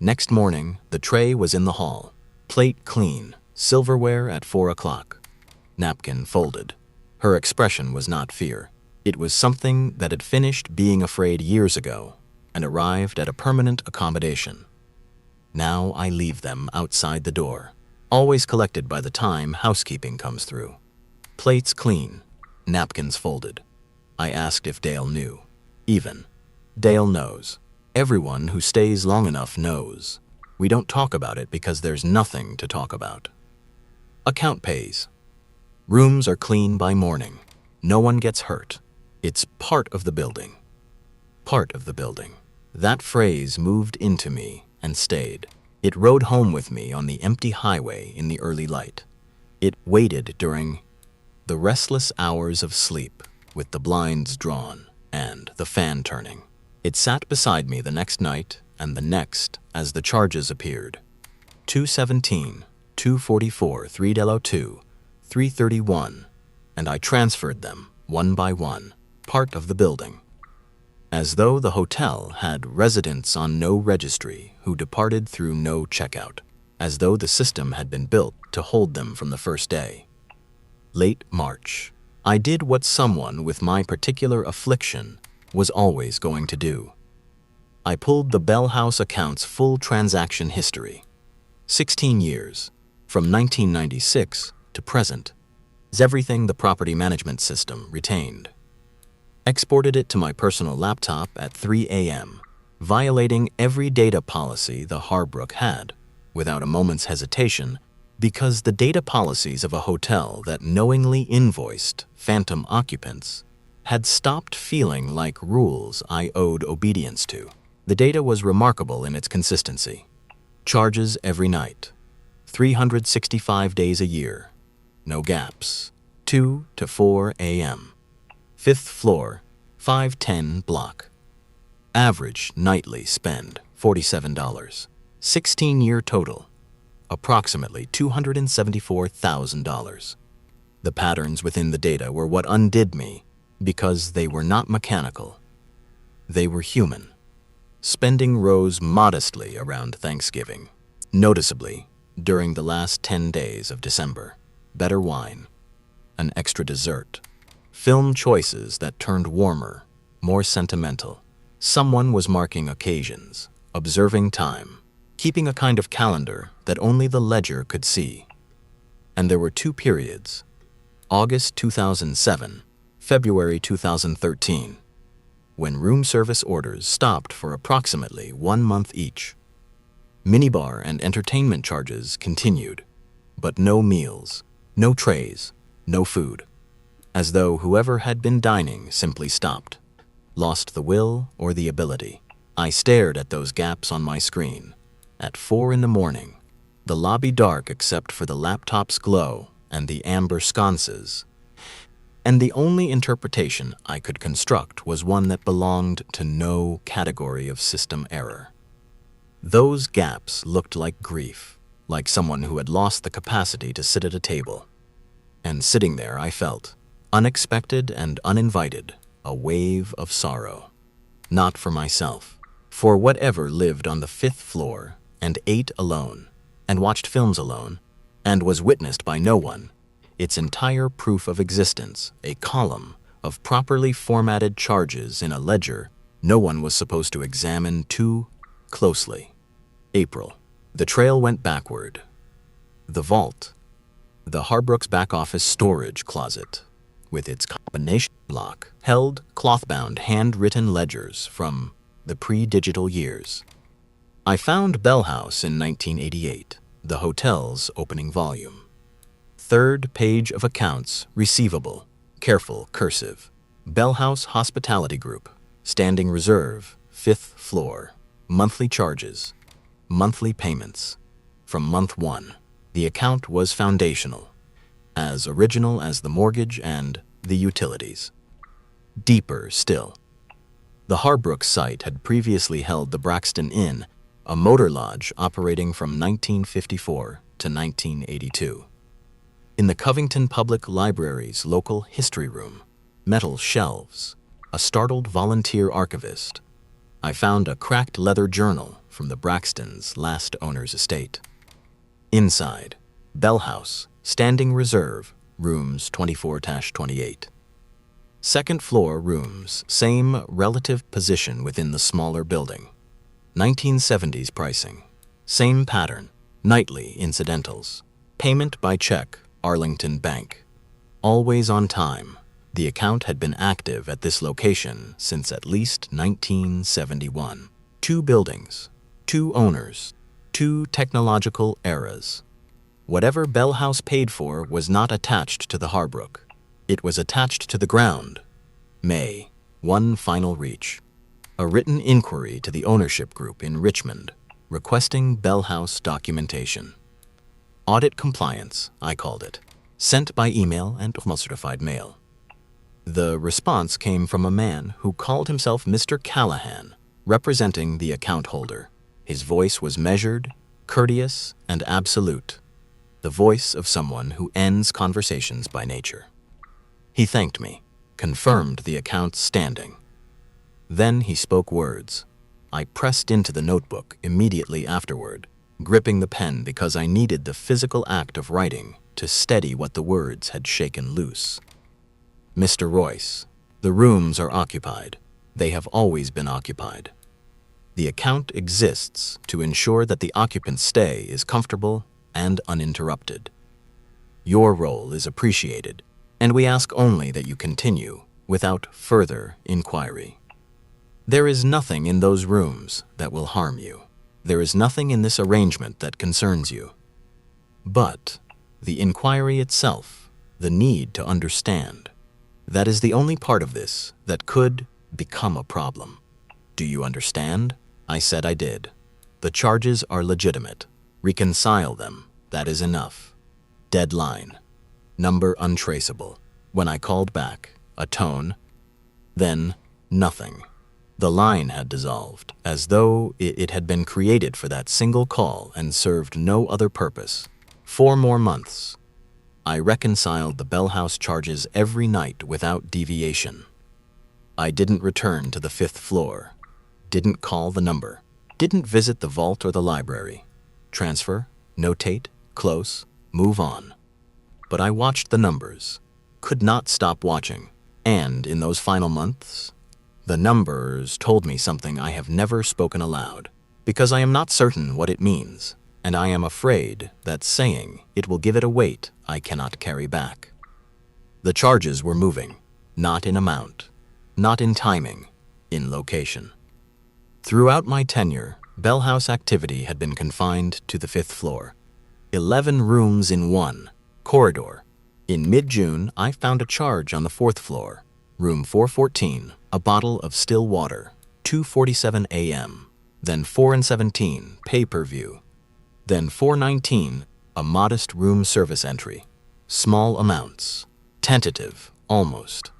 Speaker 1: Next morning, the tray was in the hall. Plate clean, silverware at 4 o'clock. Napkin folded. Her expression was not fear. It was something that had finished being afraid years ago and arrived at a permanent accommodation. Now I leave them outside the door, always collected by the time housekeeping comes through. Plates clean, napkins folded. I asked if Dale knew. Even. Dale knows. Everyone who stays long enough knows. We don't talk about it because there's nothing to talk about. Account pays. Rooms are clean by morning. No one gets hurt. It's part of the building. Part of the building. That phrase moved into me and stayed. It rode home with me on the empty highway in the early light. It waited during the restless hours of sleep, with the blinds drawn and the fan turning. It sat beside me the next night and the next as the charges appeared. 217, 244, 302, 331, and I transferred them, one by one, part of the building. As though the hotel had residents on no registry who departed through no checkout, as though the system had been built to hold them from the first day. Late March, I did what someone with my particular affliction was always going to do. I pulled the Bell House account's full transaction history. 16 years, from 1996 to present, is everything the property management system retained. Exported it to my personal laptop at 3 a.m., violating every data policy the Harbrook had, without a moment's hesitation, because the data policies of a hotel that knowingly invoiced phantom occupants had stopped feeling like rules I owed obedience to. The data was remarkable in its consistency. Charges every night, 365 days a year, no gaps, 2 to 4 a.m. 5th floor, 510 block. Average nightly spend, $47. 16-year total, approximately $274,000. The patterns within the data were what undid me because they were not mechanical. They were human. Spending rose modestly around Thanksgiving, noticeably during the last 10 days of December. Better wine, an extra dessert, film choices that turned warmer, more sentimental. Someone was marking occasions, observing time, keeping a kind of calendar that only the ledger could see. And there were 2 periods, August 2007, February 2013, when room service orders stopped for approximately 1 month each. Minibar and entertainment charges continued, but no meals, no trays, No food. As though whoever had been dining simply stopped, lost the will or the ability. I stared at those gaps on my screen. At 4 in the morning, the lobby dark except for the laptop's glow and the amber sconces, and the only interpretation I could construct was one that belonged to no category of system error. Those gaps looked like grief, like someone who had lost the capacity to sit at a table. And sitting there, I felt, unexpected and uninvited, a wave of sorrow. Not for myself, for whatever lived on the 5th floor and ate alone, and watched films alone, and was witnessed by no one, its entire proof of existence, a column of properly formatted charges in a ledger no one was supposed to examine too closely. April. The trail went backward. The vault. The Harbrooks back office storage closet, with its combination lock, held cloth-bound handwritten ledgers from the pre-digital years. I found Bell House in 1988, the hotel's opening volume. 3rd page of accounts, receivable, careful, cursive. Bell House Hospitality Group, standing reserve, 5th floor. Monthly charges, monthly payments. From month 1, the account was foundational, as original as the mortgage and the utilities. Deeper still. The Harbrooks site had previously held the Braxton Inn, a motor lodge operating from 1954 to 1982. In the Covington Public Library's local history room, metal shelves, a startled volunteer archivist, I found a cracked leather journal from the Braxton's last owner's estate. Inside, Bell House, standing reserve, rooms 24-28. 2nd floor rooms, same relative position within the smaller building. 1970s pricing, same pattern, nightly incidentals. Payment by check, Arlington Bank. Always on time. The account had been active at this location since at least 1971. 2 buildings, 2 owners, 2 technological eras. Whatever Bell House paid for was not attached to the Harbrook. It was attached to the ground. May, one final reach. A written inquiry to the ownership group in Richmond, requesting Bell House documentation. Audit compliance, I called it, sent by email and certified mail. The response came from a man who called himself Mr. Callahan, representing the account holder. His voice was measured, courteous, and absolute, the voice of someone who ends conversations by nature. He thanked me, confirmed the account's standing. Then he spoke words. I pressed into the notebook immediately afterward, gripping the pen because I needed the physical act of writing to steady what the words had shaken loose. Mr. Royce, the rooms are occupied. They have always been occupied. The account exists to ensure that the occupant's stay is comfortable and uninterrupted. Your role is appreciated, and we ask only that you continue without further inquiry. There is nothing in those rooms that will harm you. There is nothing in this arrangement that concerns you. But the inquiry itself, the need to understand, that is the only part of this that could become a problem. Do you understand? I said I did. The charges are legitimate. Reconcile them. That is enough. Deadline. Number untraceable. When I called back, a tone, then nothing. The line had dissolved, as though it had been created for that single call and served no other purpose. 4 more months. I reconciled the Bell House charges every night without deviation. I didn't return to the 5th floor, didn't call the number, didn't visit the vault or the library. Transfer, notate, close, move on. But I watched the numbers, could not stop watching, and in those final months, the numbers told me something I have never spoken aloud, because I am not certain what it means, and I am afraid that saying it will give it a weight I cannot carry back. The charges were moving, not in amount, not in timing, in location. Throughout my tenure, Bell House activity had been confined to the 5th floor. 11 rooms in one corridor, In mid-June, I found a charge on the 4th floor, room 414, a bottle of still water, 2:47 a.m., then 4:17, pay-per-view, then 4:19, a modest room service entry, small amounts, tentative, almost.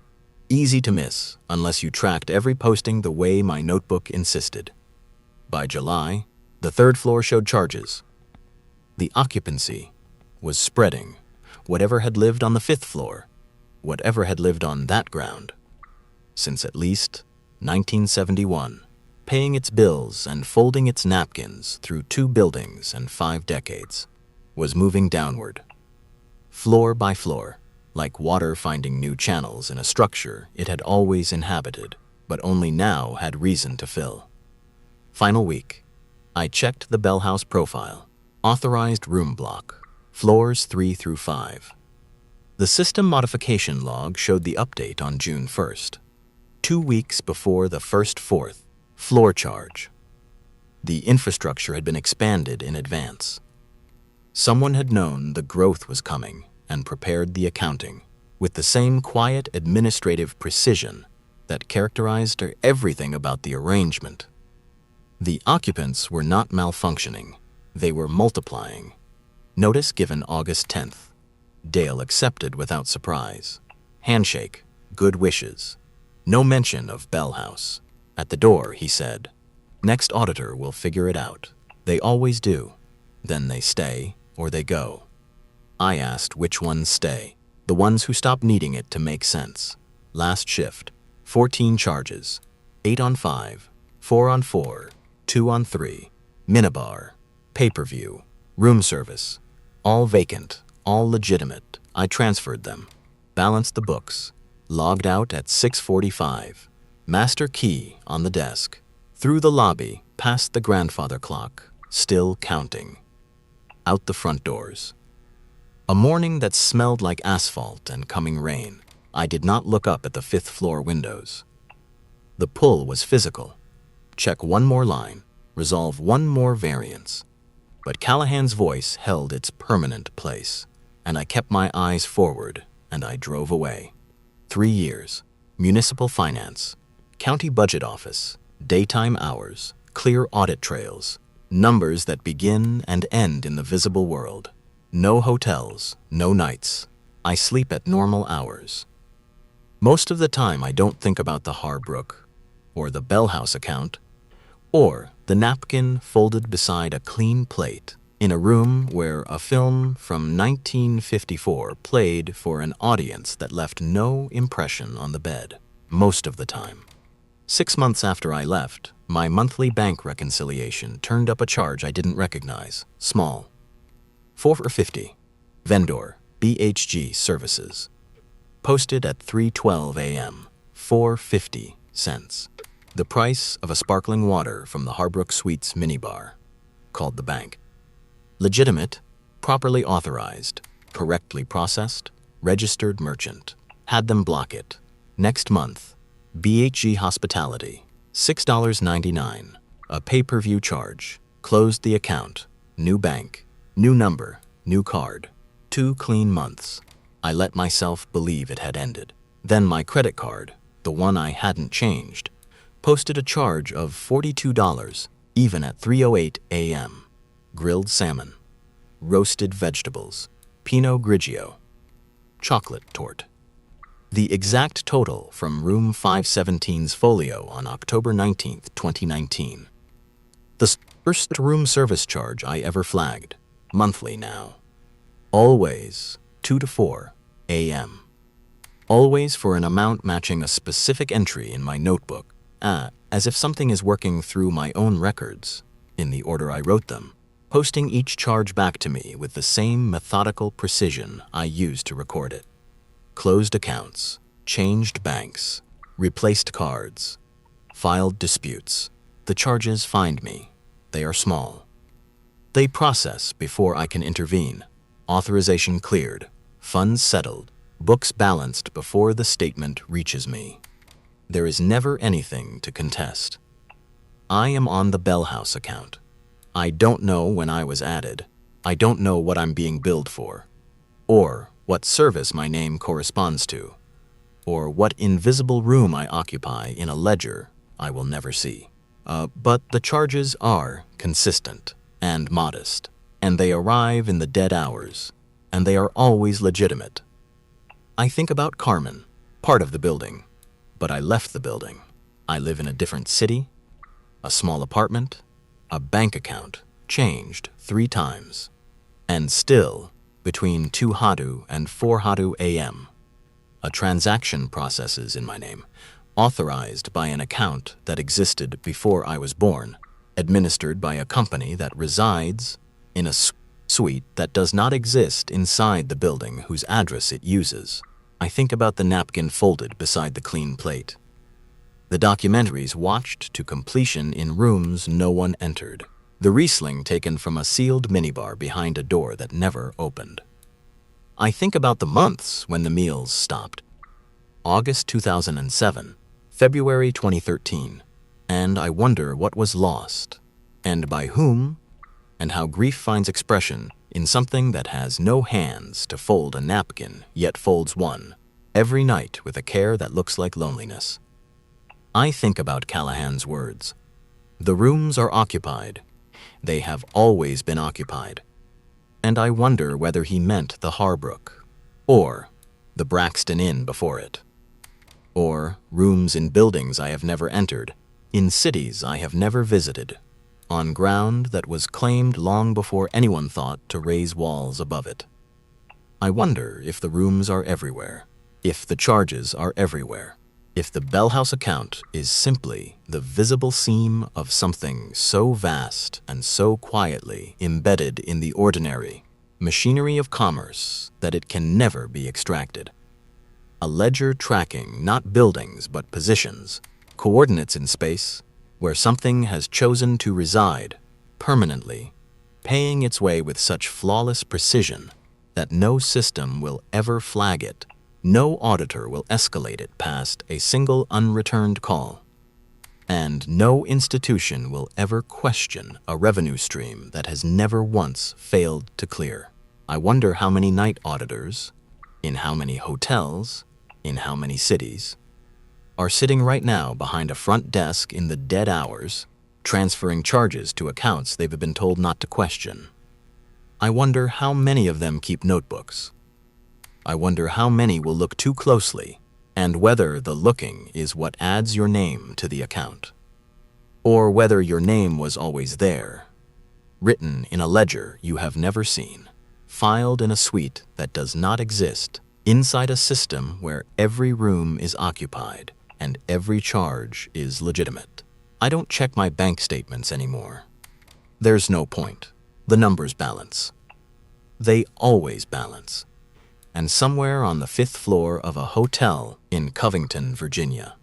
Speaker 1: Easy to miss unless you tracked every posting the way my notebook insisted. By July, the 3rd floor showed charges. The occupancy was spreading. Whatever had lived on the 5th floor, whatever had lived on that ground, since at least 1971, paying its bills and folding its napkins through 2 buildings and 5 decades, was moving downward. Floor by floor, like water finding new channels in a structure it had always inhabited, but only now had reason to fill. Final week, I checked the Bell House profile, authorized room block, floors 3 through 5. The system modification log showed the update on June 1st, 2 weeks before the first 4th floor charge. The infrastructure had been expanded in advance. Someone had known the growth was coming and prepared the accounting with the same quiet administrative precision that characterized everything about the arrangement. The occupants were not malfunctioning, they were multiplying. Notice given August 10th. Dale accepted without surprise. Handshake, good wishes. No mention of Bell House. At the door, he said, "Next auditor will figure it out. They always do. Then they stay or they go." I asked which ones stay. The ones who stop needing it to make sense. Last shift, 14 charges, 8 on 5, 4 on 4, 2 on 3, Minibar, pay-per-view, room service, all vacant, all legitimate. I transferred them, balanced the books, logged out at 6:45, master key on the desk, through the lobby, past the grandfather clock, still counting. Out the front doors. A morning that smelled like asphalt and coming rain. I did not look up at the 5th floor windows. The pull was physical. Check one more line, resolve one more variance. But Callahan's voice held its permanent place, and I kept my eyes forward, and I drove away. 3 years, municipal finance, county budget office, daytime hours, clear audit trails, numbers that begin and end in the visible world. No hotels, no nights. I sleep at normal hours. Most of the time I don't think about the Harbrook, or the Bell House account, or the napkin folded beside a clean plate in a room where a film from 1954 played for an audience that left no impression on the bed, most of the time. 6 months after I left, my monthly bank reconciliation turned up a charge I didn't recognize, small. $4.50. Vendor, BHG Services. Posted at 3:12 a.m., 4.50 cents. The price of a sparkling water from the Harbrook Suites minibar. Called the bank. Legitimate, properly authorized, correctly processed, registered merchant. Had them block it. Next month, BHG Hospitality, $6.99. A pay-per-view charge. Closed the account. New bank. New number, new card, 2 clean months. I let myself believe it had ended. Then my credit card, the one I hadn't changed, posted a charge of $42, even at 3:08 a.m. Grilled salmon, roasted vegetables, Pinot Grigio, chocolate torte. The exact total from room 517's folio on October 19th, 2019. The first room service charge I ever flagged. Monthly now. Always 2 to 4 a.m. Always for an amount matching a specific entry in my notebook, as if something is working through my own records, in the order I wrote them, posting each charge back to me with the same methodical precision I used to record it. Closed accounts, changed banks, replaced cards, filed disputes. The charges find me. They are small. They process before I can intervene. Authorization cleared, funds settled, books balanced before the statement reaches me. There is never anything to contest. I am on the Bell House account. I don't know when I was added. I don't know what I'm being billed for, or what service my name corresponds to, or what invisible room I occupy in a ledger I will never see. But the charges are consistent and modest, and they arrive in the dead hours, and they are always legitimate. I think about Carmen, part of the building, but I left the building. I live in a different city, a small apartment, a bank account changed 3 times, and still, between 2 Hadu and 4 Hadu AM, a transaction processes in my name, authorized by an account that existed before I was born, administered by a company that resides in a suite that does not exist inside the building whose address it uses. I think about the napkin folded beside the clean plate, the documentaries watched to completion in rooms no one entered, the Riesling taken from a sealed minibar behind a door that never opened. I think about the months when the meals stopped. August 2007, February 2013, and I wonder what was lost, and by whom, and how grief finds expression in something that has no hands to fold a napkin yet folds one, every night with a care that looks like loneliness. I think about Callahan's words. The rooms are occupied. They have always been occupied. And I wonder whether he meant the Harbrook, or the Braxton Inn before it, or rooms in buildings I have never entered, in cities I have never visited, on ground that was claimed long before anyone thought to raise walls above it. I wonder if the rooms are everywhere, if the charges are everywhere, if the Bellhouse account is simply the visible seam of something so vast and so quietly embedded in the ordinary machinery of commerce that it can never be extracted. A ledger tracking not buildings but positions, coordinates in space, where something has chosen to reside permanently, paying its way with such flawless precision that no system will ever flag it. No auditor will escalate it past a single unreturned call, and no institution will ever question a revenue stream that has never once failed to clear. I wonder how many night auditors, in how many hotels, in how many cities, are sitting right now behind a front desk in the dead hours, transferring charges to accounts they've been told not to question. I wonder how many of them keep notebooks. I wonder how many will look too closely, and whether the looking is what adds your name to the account, or whether your name was always there, written in a ledger you have never seen, filed in a suite that does not exist, inside a system where every room is occupied and every charge is legitimate. I don't check my bank statements anymore. There's no point. The numbers balance. They always balance. And somewhere on the 5th floor of a hotel in Covington, Virginia,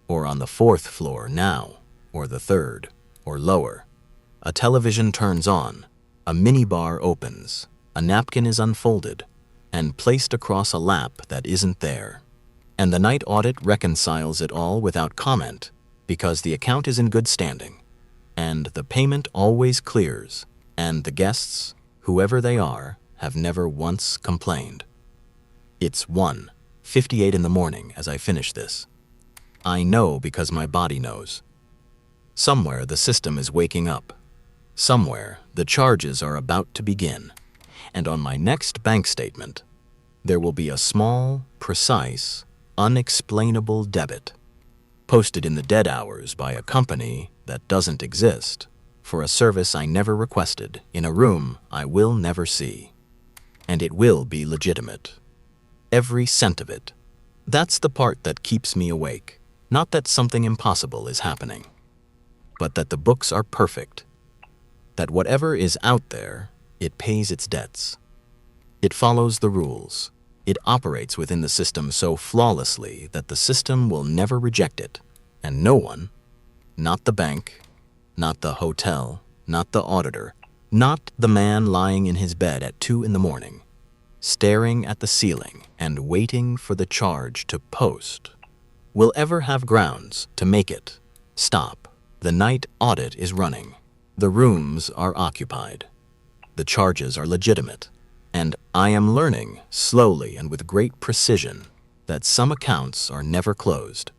Speaker 1: or on the 4th floor now, or the 3rd, or lower, a television turns on, a minibar opens, a napkin is unfolded, and placed across a lap that isn't there, and the night audit reconciles it all without comment because the account is in good standing, and the payment always clears, and the guests, whoever they are, have never once complained. It's 1:58 in the morning as I finish this. I know because my body knows. Somewhere the system is waking up. Somewhere the charges are about to begin. And on my next bank statement, there will be a small, precise, unexplainable debit, posted in the dead hours by a company that doesn't exist, for a service I never requested in a room I will never see. And it will be legitimate. Every cent of it. That's the part that keeps me awake. Not that something impossible is happening, but that the books are perfect. That whatever is out there, it pays its debts. It follows the rules. It operates within the system so flawlessly that the system will never reject it, and no one, not the bank, not the hotel, not the auditor, not the man lying in his bed at 2 in the morning, staring at the ceiling and waiting for the charge to post, will ever have grounds to make it stop. The night audit is running. The rooms are occupied. The charges are legitimate. And I am learning, slowly and with great precision, that some accounts are never closed.